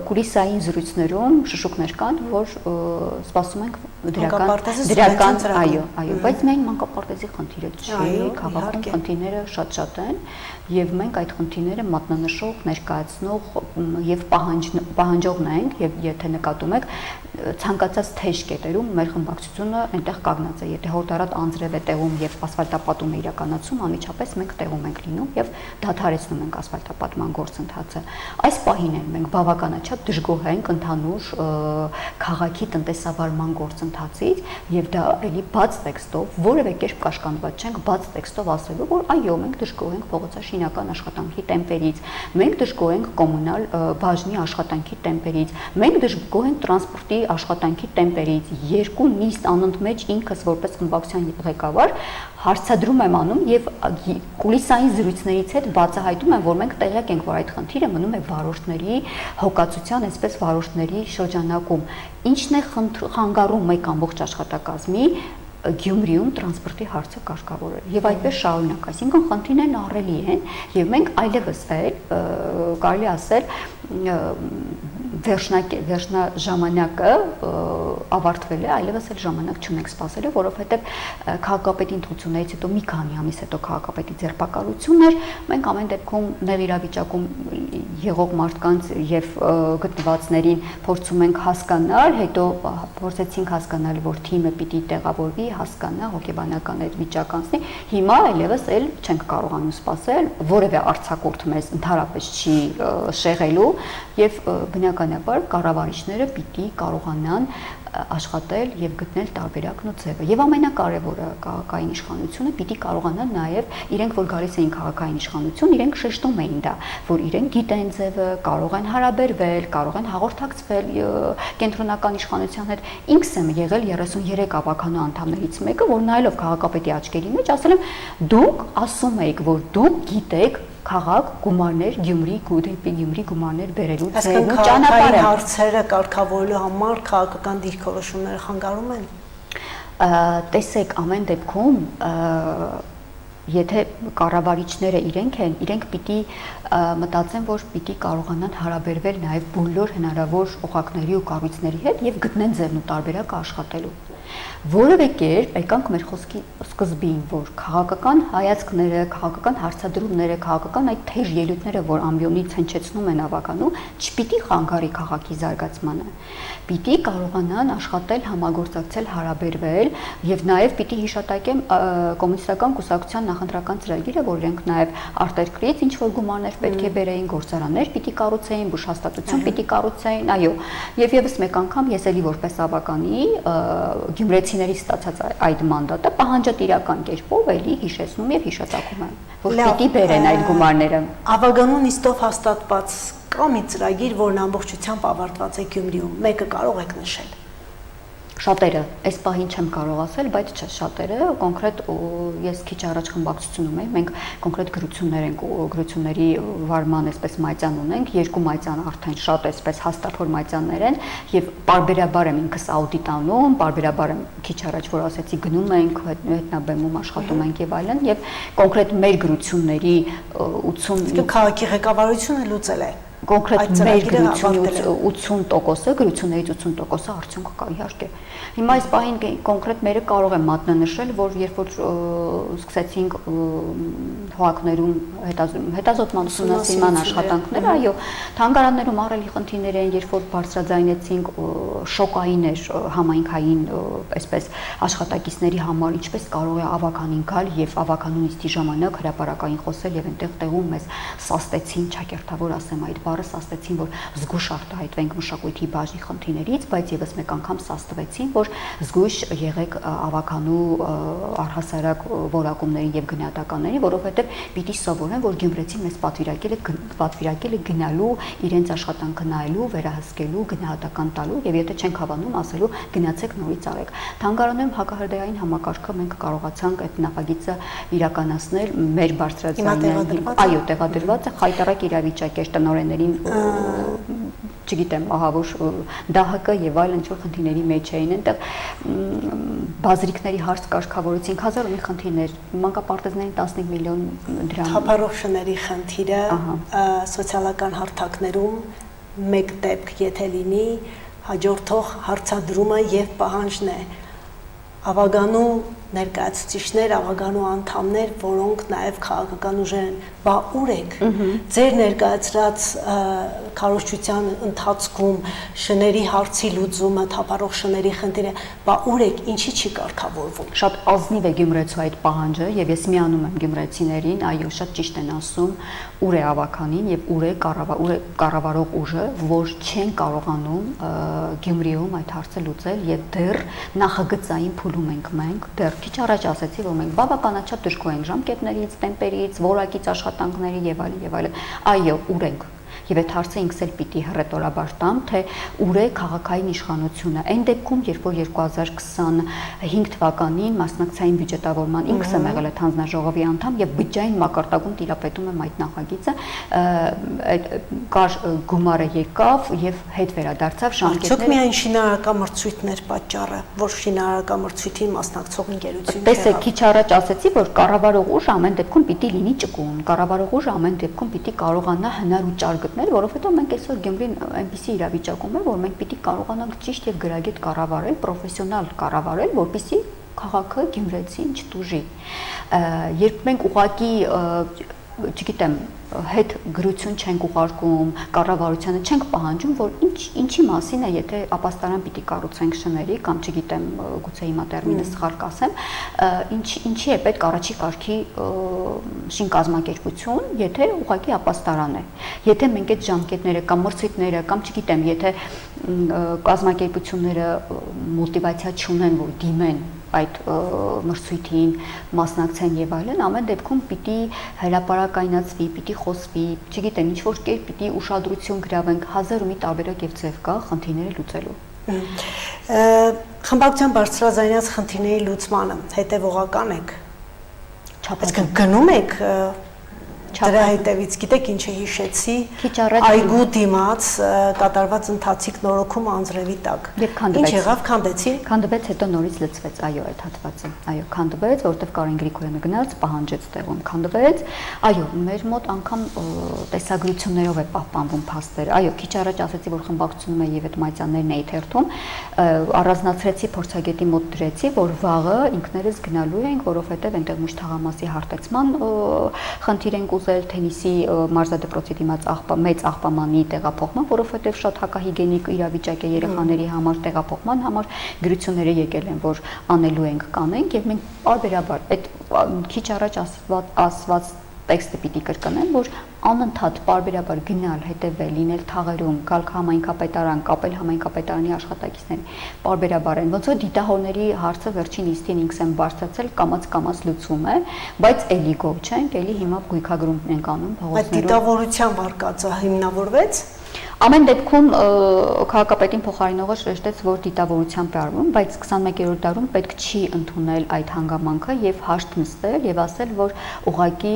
կուլիսային զրույցներում շշուկներ կան, որ սպասում ենք դրական, այո, բայց միայն մանկապարտեզի խնդիրը չի, քաղաքում խնդիրները շատ են եւ մենք այդ խնդիրները մատնանշող, ներկայացնող եւ պահանջողն ենք եւ եթե նկատում եք ցանկացած թեժ կետերում մեր խմբակցությունը այնտեղ կանգնած է, եթե հորդարատ անձրև է տեղում եւ ասֆալտապատում է իրականացում, անմիջապես մենք տեղում ենք լինում եւ դադարեցնում ենք ասֆալտապատման գործընթացը։ Այս պահին էլ մենք բավականաչափ դժգոհ ենք ընդհանուր քաղաքի տնտեսավարման գործընթացից եւ դա էլի բաց տեքստով որևէ կերպ կաշկանդված չենք բաց տեքստով ասելու, որ այո, մենք դժգոհ ենք փողոցաշինական աշխատանքի տեմպերից, մենք դժգոհ ենք կոմունալ բաժնի աշխատանքի տեմպերից, մենք դժգոհ ենք տրանսպորտի աշխատանքի տեմպերից։ Երկու նիստ անընդմեջ ինքս որպես խմբակցության ղեկավար հարցադրում եմ անում եւ կուլիսային զրույցներից հետ բացահայտում եմ, որ մենք տեղյակ ենք, որ այդ խնդիրը մնում է վարորդների հոգացության, այսպես վարորդների շրջանակում։ Ինչն է խանգարում մեկ ամբողջ աշխատակազմի Գյումրիում տրանսպորտի հարցը կարգավորել եւ այդպես շարունակ, այսինքն խնդիրներն ահռելի են եւ մենք այլևս կարելի ասել վերջնաժամանակը ավարտվել է, այլևս էլ ժամանակ չունենք սպասելու, որովհետև քաղաքապետի ընտրություններից հետո մի քանի ամիս հետո քաղաքապետի ձերբակալությունն էր, մենք ամեն դեպքում նեղ իրավիճակում եղող մարդկանց եւ գտնվածներին փորձում ենք հասկանալ, հետո փորձեցինք հասկանալ, որ թիմը պիտի տեղավորվի, հասկանա, հոգեբանական այդ վիճակ անցնի, հիմա այլևս էլ չենք կարողանում սպասել, որևէ արձակուրդ մեզ ընդհանրապես չի շեղելու եւ բնականաբար կառավարիչները պիտի կարողանան աշխատել եւ գտնել տարբերակն ու ձևը։ Եվ ամենակարևորը քաղաքային իշխանությունը պիտի կարողանա նաեւ իրենք որ գալիս էին քաղաքային իշխանություն, իրենք շեշտում էին դա, որ իրենք գիտեն ձևը, կարող են հարաբերվել, կարող են հաղորդակցվել կենտրոնական իշխանության հետ։ Ինքս եմ եղել 33 ավականու անդամներից մեկը, որ նայելով քաղաքապետի աչքերի մեջ ասել եմ, դուք ասում եք, որ դուք գիտեք քաղաք գումարներ Գյումրի դեպի Գյումրի գումարներ բերելու ձևը ճանապարհը հարցերը կարգավորելու համար քաղաքական դիրքորոշումները խանգարում են։ Տեսեք, ամեն դեպքում եթե կառավարիչները իրենք են, իրենք պիտի մտածեն, որ պիտի կարողանան հարաբերվել նաև բոլոր հնարավոր օղակների ու կառույցների հետ եւ գտնեն ձևն ու տարբերակը աշխատելու։ Որևէ կերպ եկանք մեր խոսքի սկզբին, որ քաղաքական հայացքները, քաղաքական հարցադրումները, քաղաքական այդ թեժ ելույթները, որ ամբիոնից հնչեցնում են ավականու, չպիտի խանգարի քաղաքի զարգացմանը։ Պիտի կարողանան աշխատել, համագործակցել, հարաբերվել եւ նաեւ պիտի հիշատակեմ կոմունիստական կուսակցության նախընտրական ծրագիրը, որ իրենք նաեւ արտերկրից ինչ որ գումարներ պետք է բերեին, գործարաններ պիտի կառուցեին, բուժհաստատություն պիտի կառուցեին, այո։ Եվ եւս մեկ անգամ ես էլի որպես ավականի գյումրեցիների ստացած այդ մանդատը պահանջատիրական կերպով էլի հիշեցնում եւ հիշատակում եմ, որ պիտի բերեն այդ գումարները։ Ավագանու նիստով հաստատված կա մի ծրագիր, որն ամբողջությամբ ավարտված է Գյումրիում, մեկը կարող եք նշել։ Շատերը, այս պահին չեմ կարող ասել, բայց չէ, շատերը կոնկրետ ես քիչ առաջ խմբակցությունում եմ, մենք կոնկրետ գրություններ ենք, գրությունների վարման այսպես մայծան ունենք, երկու մայծան արդեն շատ այսպես հաստափոր մայծաններ են եւ պարբերաբար եմ ինքս աուդիտ անում, պարբերաբար եմ քիչ առաջ որ ասեցի գնում ենք, հետնաբեմում աշխատում ենք եւ այլն եւ կոնկրետ մեր գրությունների 80 քաղաքի ղեկավարությունը լուծել է կոնկրետ մեր գրությունների 80%-ը գրություններից 80%-ը արդյունք կա իհարկե։ Հիմա այս պահին կոնկրետ մերը կարող եմ մատնանշել, որ երբ որ սկսեցինք հողակներում հետազոտման ուսումնասիրման աշխատանքները, այո, թանգարաններում ահռելի խնդիրներ են, երբ որ բարձրաձայնեցինք շոկային էր համայնքային այսպես աշխատակիցների համար, ինչպես կարող է ավականին գալ եւ ավականու նիստի ժամանակ հրապարակային խոսել եւ այնտեղ տեղում մեզ սաստեցին, ճակերտավոր ասեմ այդ բառը սաստեցին, որ զգույշ արտահայտվենք մշակույթի բաժնի խնդիրներից, բայց եւս մեկ անգամ սաստվեցին, որ զգույշ եղեք ավականու առհասարակ որակումներին եւ գնահատականներին, որովհետեւ պիտի սովորեն, որ Գյումրեցին մեզ պատվիրակել է գնալու, իրենց աշխատանքը նայելու, վերահսկելու, գնահատական տալու եւ եթե չենք հավանում, ասելու գնացեք նորից արեք։ Թանգարաններում հակահրդեհային համակարգը մենք կարողացանք այդ նախագիծը իրականացնել մեր բարձրաձայնային, այո, տեղադրված է խայտարակ իրավիճակ էր տնօրենների չգիտեմ, ահավոր դահակը եւ այլ ինչ-որ խնդիրների մեջ էին այնտեղ բազրիկների հարց կարգավորեցինք, հազար ու մի խնդիրներ, մանկապարտեզներին 15 միլիոն դրամ։ Թափառող շների խնդիրը սոցիալական հարթակներում մեկ դեպք եթե լինի, հաջորդող հարցադրումը եւ պահանջն է ավագանու ներկայացուցիչներ, ավագանու անդամներ, որոնք նաև քաղաքական ուժեր են, բա ուր եք ձեր ներկայացրած քարոզչության ընթացքում շների հարցի լուծումը, թափառող շների խնդիրը, բա ուր եք, ինչի չի կարգավորվում։ Շատ ազնիվ է Գյումրեցու այդ պահանջը եւ ես միանում եմ գյումրեցիներին, այո, շատ ճիշտ են ասում, ուր է ավականին եւ ուր է կառավարող ուժը, որ չեն կարողանում Գյումրիում այդ հարցը լուծել եւ դեռ նախագծային փուլում ենք մենք, դեռ քիչ առաջ ասացի, որ մենք բավականաչափ դժգոհ ենք ժամկետներից, տեմպերից, որակից աշխատանքների եւ այլն, այո, ուր ենք։ Եվ այդ հարցը ինքս էլ պիտի հռետորաբար տամ, թե ուր է քաղաքային իշխանությունը։ Այն դեպքում, երբ որ 2025 թվականին մասնակցային բյուջետավորման ինքս եմ եղել այդ հանձնաժողովի անդամ եւ բջջային մակարդակում տիրապետում եմ այդ նախագիծը, կար գումարը եկավ եւ հետ վերադարձավ ժամկետները։ Արդյոք միայն շինարարական պատճառը, որ շինարարական մասնակցող ընկերություն չէ։ Տեսեք, քիչ առաջ ասացի, որ կառավարող ուժը ամեն դեպքում պիտի լինի ճկուն, կառավարող ուժը ամեն դեպքում պիտի կարողանա հնար ու ճար գտնել, որովհետեւ մենք այսօր Գյումրին այնպիսի իրավիճակում է, որ մենք պիտի կարողանանք ճիշտ եւ գրագետ կառավարել, պրոֆեսիոնալ կառավարել, որպեսզի քաղաքը Գյումրեցին չտուժի։ Երբ մենք ուղղակի, չգիտեմ, հետ գրություն չենք ուղարկում, կառավարությանը չենք պահանջում, որ ինչի մասին է, եթե ապաստարան պիտի կառուցենք շների կամ չգիտեմ, գուցե հիմա տերմինը սխալ կասեմ, ինչի է պետք առաջի կարգի շինկազմակերպություն, եթե ուղղակի ապաստարան է։ Եթե մենք այդ ժամկետները կամ մրցույթները կամ չգիտեմ, եթե կազմակերպությունները մոտիվացիա չունեն, որ դիմեն այդ մրցույթին մասնակցեն եւ այլն, ամեն դեպքում պիտի հրապարակայնացվի, պիտի խոսվի, չգիտեմ, ինչ որ կերպ պիտի ուշադրություն գրավենք, հազար ու մի տարբերակ եւ ձև կա խնդիրները լուծելու։ Խմբակցության բարձրաձայնած խնդիրների լուծմանը հետևողական եք։ Այսինքն գնում եք դրա հետևից, գիտեք ինչը հիշեցի, այգու դիմաց կատարված ընթացիկ նորոգում անձրևի տակ։ Ինչ եղավ, քանդեցին։ Քանդվեց, հետո նորից լցվեց, այո, այդ հատվածը։ Այո, քանդվեց, որովհետև Կարեն Գրիգորյանը գնաց, պահանջեց տեղում, քանդվեց։ Այո, մեր մոտ անգամ տեսագրություններով է պահպանվում փաստերը։ Այո, քիչ առաջ ասացի, որ խմբակցությունում է եւ այդ մայծաններն էի թերթում, առանձնացրեցի փորձագետի մոտ դրեցի, որ վաղը ինքներս գնալու ենք, որովհետև այնտեղ միշտ թաղամասի հարթեցման խնդիր ենք ուզել թենիսի մարզադպրոցի դիմաց մեծ աղբամանի տեղափոխման, որովհետև շատ հակահիգենիկ իրավիճակ է երեխաների համար տեղափոխման համար գրությունները եկել են, որ անելու ենք կանենք եւ մենք բարբերաբար այդ քիչ առաջ ասված տեքստը պիտի կրկնեմ, որ անընդհատ բարբերաբար գնալ, հետևել, լինել թաղերում, գալ համայնքապետարան, կապել համայնքապետարանի աշխատակիցներին, բարբերաբար են։ Ոնց որ դիտահորների հարցը վերջին իստին ինքս եմ բարձրացել, կամաց լուծվում է, բայց էլի գոհ չենք, էլի հիմա գույքագրումն ենք անում փողոցներում։ Այդ դիտավորության վարկածը հիմնավորվեց։ Ամեն դեպքում քաղաքապետին փոխարինողը շեշտեց, որ դիտավորությամբ է արվում, բայց 21-րդ դարում պետք չի ընդունել այդ հանգամանքը եւ հաշտ նստել եւ ասել, որ ուղղակի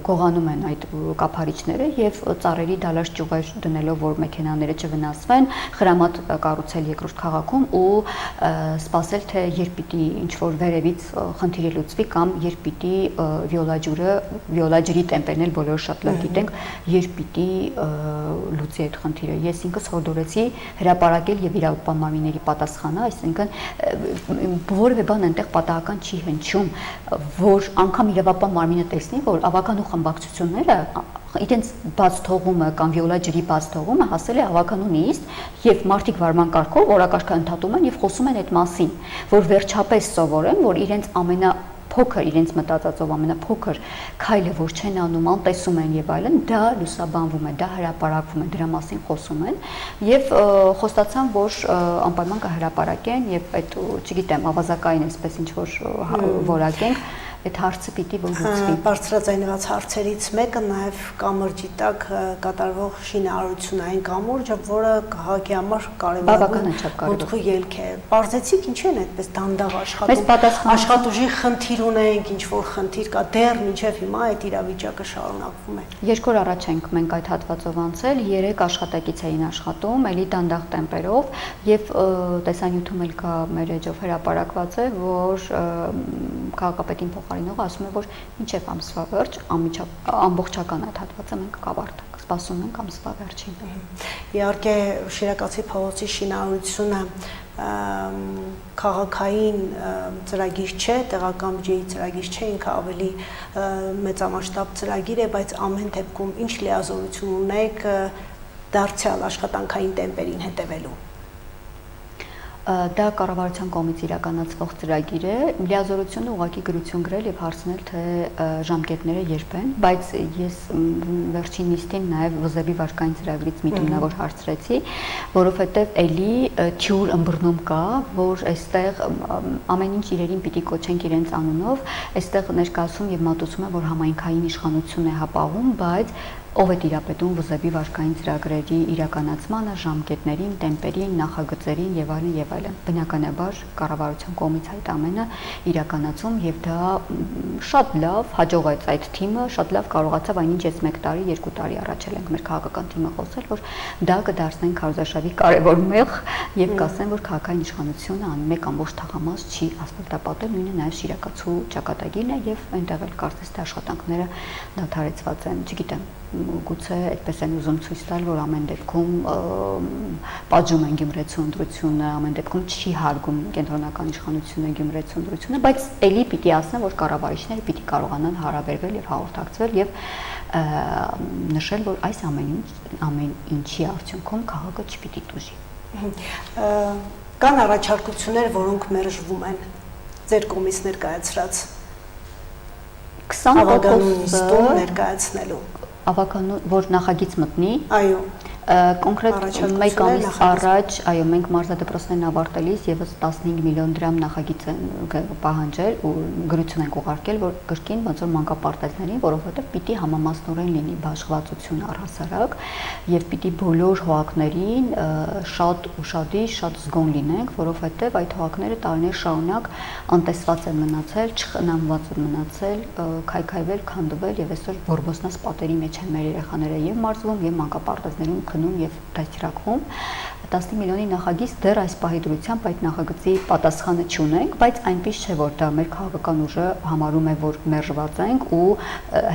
գողանում են այդ կափարիչները եւ ծառերի դալաշ ճյուղեր դնելով, որ մեքենաները չվնասվեն, խրամատ կառուցել երկրորդ քաղաքում ու սպասել, թե երբ պիտի ինչ-որ վերևից խնդիրը լուծվի կամ երբ պիտի վիոլաջրի տեմպերն էլ բոլորը շատ լավ գիտենք, երբ պիտի լուծի այդ խնդիրը։ Ես ինքս հորդորեցի հրապարակել եւ իրավապահ մարմինների պատասխանը, այսինքն որևէ բան այնտեղ պատահական չի հնչում, որ անգամ իրավապահ մարմինը տեսնի, որ ավականու խմբակցությունները իրենց բաց թողումը կամ վիոլաջրի բաց թողումը հասել է ավականու նիստ եւ մարդիկ վարման կարգով օրակարգը ընդհատում են եւ խոսում են այդ մասին, որ վերջապես սովորեն, որ իրենց փոքր իրենց մտածածով ամենափոքր քայլը որ չեն անում, անտեսում են եւ այլն, դա լուսաբանվում է, դա հրապարակվում է, դրա մասին խոսում են եւ խոստացան, որ անպայման կհրապարակեն եւ այդ, չգիտեմ, ավազակային այսպես ինչ որ որակենք այդ հարցը պիտի որ լուծվի։ Բարձրաձայնված հարցերից մեկը նաև կամրջի տակ կատարվող շինարարությունային կամուրջը, որը քաղաքի համար կարևորագույն մուտքի ելք է։ Պարզեցիք ինչու են այդպես դանդաղ աշխատում։ Աշխատուժի խնդիր ունենք, ինչ որ խնդիր կա, դեռ մինչև հիմա այդ իրավիճակը շարունակվում է։ Երկու օր առաջ ենք մենք այդ հատվածով անցել, 3 աշխատակից էին աշխատում, էլի դանդաղ տեմպերով եւ տեսանյութում էլ կա մեր էջով հրապարակված է, որ քաղաքապետին փոխարինողը ասում է, որ մինչև ամսվա վերջ ամբողջական այդ հատվածը մենք կավարտենք, սպասում ենք ամսվա վերջին։ Իհարկե Շիրակացի փողոցի շինարարությունը քաղաքային ծրագիր չէ, տեղական բյուջեի ծրագիր չէ, ինքը ավելի մեծամասշտաբ ծրագիր է, բայց ամեն դեպքում ինչ լիազորություն ունեք դարձյալ աշխատանքային տեմպերին հետևելու։ Դա կառավարության կողմից իրականացվող ծրագիր է, լիազորությունը ուղղակի գրություն գրել եւ հարցնել, թե ժամկետները երբ են, բայց ես վերջին նիստին նաեւ Վզեբի վարկային ծրագրից մի հիմնավոր հարցրեցի, որովհետեւ էլի թյուր ըմբռնում կա, որ այստեղ ամեն ինչ իրերին պիտի կոչենք իրենց անունով, այստեղ ներկայացում եւ մատուցում է, որ համայնքային իշխանություն է հապաղում, բայց ով է տիրապետում Վզեբի վարկային ծրագրերի իրականացմանը, ժամկետներին, տեմպերին, նախագծերին եւ այլն եւ այլն։ Բնականաբար կառավարության կողմից այդ ամենը իրականացում եւ դա շատ լավ հաջողեց այդ թիմը, շատ լավ կարողացավ այնինչ ես 1 տարի, 2 տարի առաջ ենք մեր քաղաքական թիմը խոսել, որ դա կդարձնեն քարոզարշավի կարևոր մեղ եւ կասեն, որ քաղաքային իշխանությունը մեկ ամբողջ թաղամաս չի ասֆալտապատել, նույնը նաեւ Շիրակացու ճակատագիրն է եւ այնտեղ էլ կարծես թե աշխատանքները դադարեցված են, չգիտեմ գուցե այդպես են ուզում ցույց տալ, որ ամեն դեպքում պատժում են Գյումրեցու ընտրությունը, ամեն դեպքում չի հարգում կենտրոնական իշխանությունը Գյումրեցու ընտրությունը, բայց էլի պիտի ասեմ, որ կառավարիչները պիտի կարողանան հարաբերվել եւ հաղորդակցվել եւ նշել, որ այս ամեն ինչի արդյունքում քաղաքը չպիտի տուժի։ Կան առաջարկություններ, որոնք մերժվում են ձեր կողմից ներկայացրած 20% ներկայացնելու ավականու որ նախագիծ մտնի, այո, կոնկրետ մեկ ամիս առաջ, այո, մենք մարզադպրոցներն ավարտելիս եւս 15 միլիոն դրամ նախագիծ են պահանջել ու գրություն են ուղարկել, որ կրկին ոնց որ մանկապարտեզներին, որովհետեւ պիտի համամասնորեն լինի բաշխվածություն առհասարակ եւ պիտի բոլոր հողակներին շատ ուշադիր, շատ զգոն լինենք, որովհետեւ այդ հողակները տարիներ շարունակ անտեսված են մնացել, չխնամված են մնացել, քայքայվել, քանդվել եւ այսօր բորբոսնաս պատերի մեջ են մեր երեխաները եւ մարզվում եւ մանկապարտեզներում քնում եւ դաստիարակվում 15 միլիոնի նախագիծ դեռ այս պահի դրությամբ այդ նախագծի պատասխանը չունենք, բայց այնպես չէ, որ դա մեր քաղաքական ուժը համարում է, որ մերժված ենք ու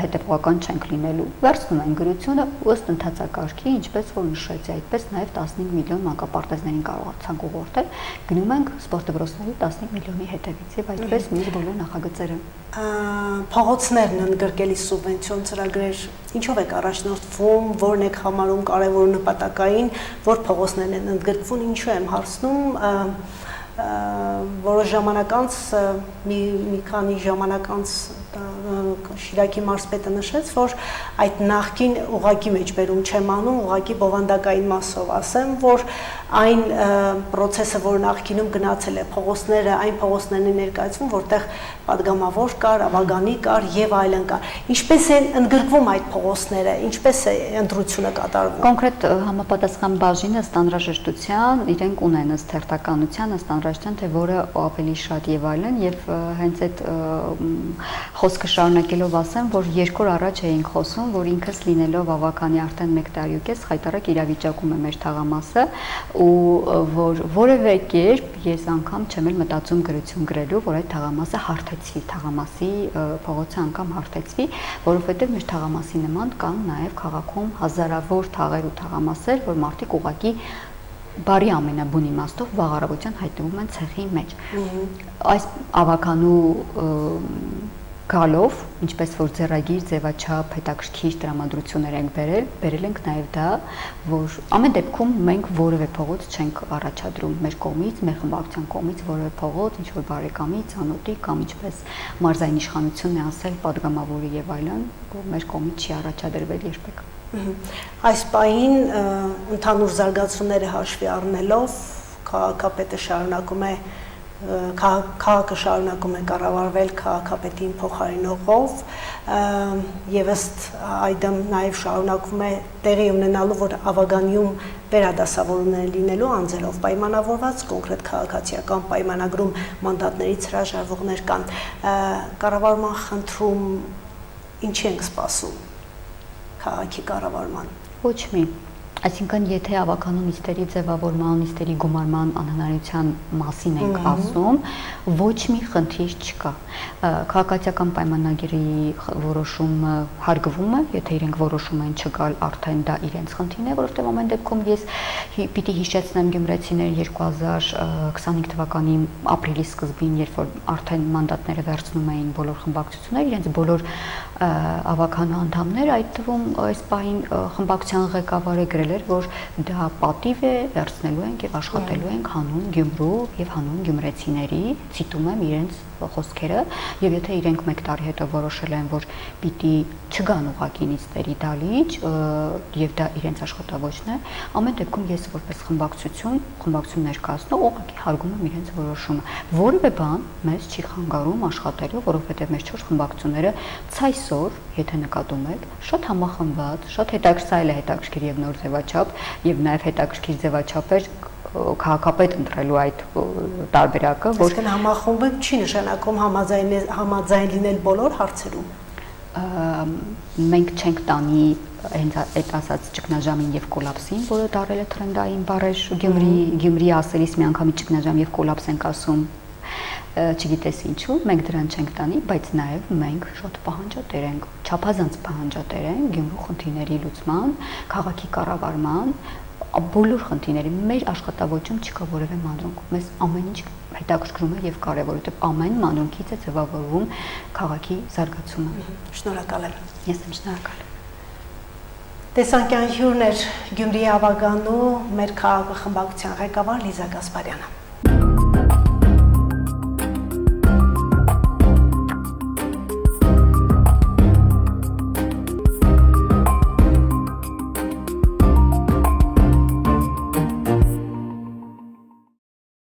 հետևողական չենք լինելու։ Վերցնում են գրությունը ըստ ընթացակարգի, ինչպես որ նշեցի, այդպես նաեւ 15 միլիոն մանկապարտեզներին կարողացանք ուղղորդել, գնում ենք սպորտդպրոցների 15 միլիոնի հետևից եւ այդպես մյուս բոլոր նախագծերը։ Փողոցներն ընդգրկելի սուբվենցիոն ծրագրեր ինչով եք առաջնորդվում, որն եք համարում կարևոր նպատակային, որ փողոցներն են ընդգրկվում, ինչու եմ հարցնում, որոշ ժամանակ անց մի քանի ժամանակ անց Շիրակի մարզպետը նշեց, որ այդ նախկին ուղղակի մեջբերում չեմ անում, ուղղակի բովանդակային մասով ասեմ, որ այն process-ը, որ նախկինում գնացել է փողոցները, այն փողոցներն են ներկայացվում, որտեղ падգամավոր կար, ավագանի կար եւ այլն կար։ Ինչպես են ընդգրկվում այդ փողոցները, ինչպես է ընտրությունը կատարվում։ Կոնկրետ համապատասխան բաժինը ըստ անհրաժեշտության իրենք ունեն ըստ հերթականության, ըստ անհրաժեշտության, թե որը ավելի շատ եւ այլն, եւ հենց այդ խոսքը շարունակելով ասեմ, որ 2 օր առաջ էինք խոսում, որ ինքս լինելով ավականի արդեն 1 տարի խայտարակ իրավիճակում է մեր թաղամասը, ու որ որևէ կերպ ես անգամ չեմ էլ մտածում գրություն գրելու, որ այդ թաղամասը հարթեցվի, թաղամասի փողոցը անգամ հարթեցվի, որովհետեւ մեր թաղամասի նման կան նաեւ քաղաքում հազարավոր թաղեր ու թաղամասեր, որ մարդիկ ուղղակի բարի ամենաբուն իմաստով վաղ առավոտյան հայտնվում են ցեխի մեջ։ Այս ավականու գալով, ինչպես որ ձեռագիր, ձևաչափ, հետաքրքիր տրամադրություններ ենք բերել ենք նաև դա, որ ամեն դեպքում մենք որևէ փողոց չենք առաջադրում մեր կողմից, մեր խմբակցության կողմից որևէ փողոց, ինչ որ բարեկամի, ծանոթի կամ ինչպես մարզային իշխանությունն է ասել, падգամավորի եւ այլն, որ մեր կողմից չի առաջադրվել երբեք։ Այս պահին ընդհանուր զարգացումները հաշվի առնելով քաղաքապետը շարունակում է քաղաքը շարունակում է կառավարվել քաղաքապետին փոխարինողով եւ ըստ այդմ նաեւ շարունակվում է տեղի ունենալու, որ ավագանիում վերադասավորումներ լինելու անձերով պայմանավորված կոնկրետ քաղաքացիական պայմանագրում մանդատներից հրաժարվողներ կան։ Կառավարման խնդրում ինչի ենք սպասում քաղաքի կառավարման։ Ոչ մի Այսինքն, եթե ավականու նիստերի ձևավորման, նիստերի գումարման անհնարինության մասին ենք ասում, ոչ մի խնդիր չկա։ Քաղաքացիական պայմանագրի որոշումը հարգվում է, եթե իրենք որոշում են չգալ, արդեն դա իրենց խնդիրն է, որովհետև ամեն դեպքում ես պիտի հիշեցնեմ գյումրեցիներ 2025 թվականի ապրիլի սկզբին, երբ որ արդեն մանդատները վերցնում էին բոլոր խմբակցությունները, իրենց բոլոր ավականու անդամները, այդ թվում այս պահին խմբակցության ղեկավարը գրել էր, որ դա պատիվ է, վերցնելու ենք եւ աշխատելու ենք հանուն Գյումրու եւ հանուն գյումրեցիների, ցիտում եմ իրենց խոսքերը, եւ եթե իրենք 1 տարի հետո որոշել են, որ պիտի չգան ուղղակի նիստերի դալիճ եւ դա իրենց աշխատավոճն է, ամեն դեպքում ես որպես խմբակցություն ներկայացնող ուղղակի հարգում եմ իրենց որոշումը։ Որևէ բան մեզ չի խանգարում աշխատելու, որովհետեւ մեր 4 խմբակցությունները ցայսօր, եթե նկատում եք, շատ համախմբված, շատ հետաքրքիր եւ նոր ձևաչափ եւ նաեւ հետաքրքիր ձևաչափեր քաղաքապետ ընտրելու այդ տարբերակը, որ համախումբը չի նշանակում համաձայն լինել բոլոր հարցերում։ Մենք չենք տանի հենց այդ ասած ճգնաժամին եւ կոլապսին, որը դարել է թրենդային բառեր Գյումրի ասելիս մի անգամի ճգնաժամ եւ կոլապս ենք ասում, չգիտես ինչու, մենք դրան չենք տանի, բայց նաեւ մենք շատ պահանջատեր ենք, չափազանց պահանջատեր ենք Գյումրու խնդիրների լուծման, քաղաքի կառավարման, բոլոր խնդիրների մեր աշխատավոճում չկա որևէ մանրունք։ Մեզ ամեն ինչ հետաքրքրում է եւ կարեւոր է, որովհետեւ ամեն մանրունքից է ձևավորվում քաղաքի զարգացումը։ Շնորհակալ եմ։ Ես եմ շնորհակալ։ Տեսանկյան հյուրներ Գյումրիի ավագանու մեր քաղաքախմբակցության ղեկավար Լիզա Գասպարյանը։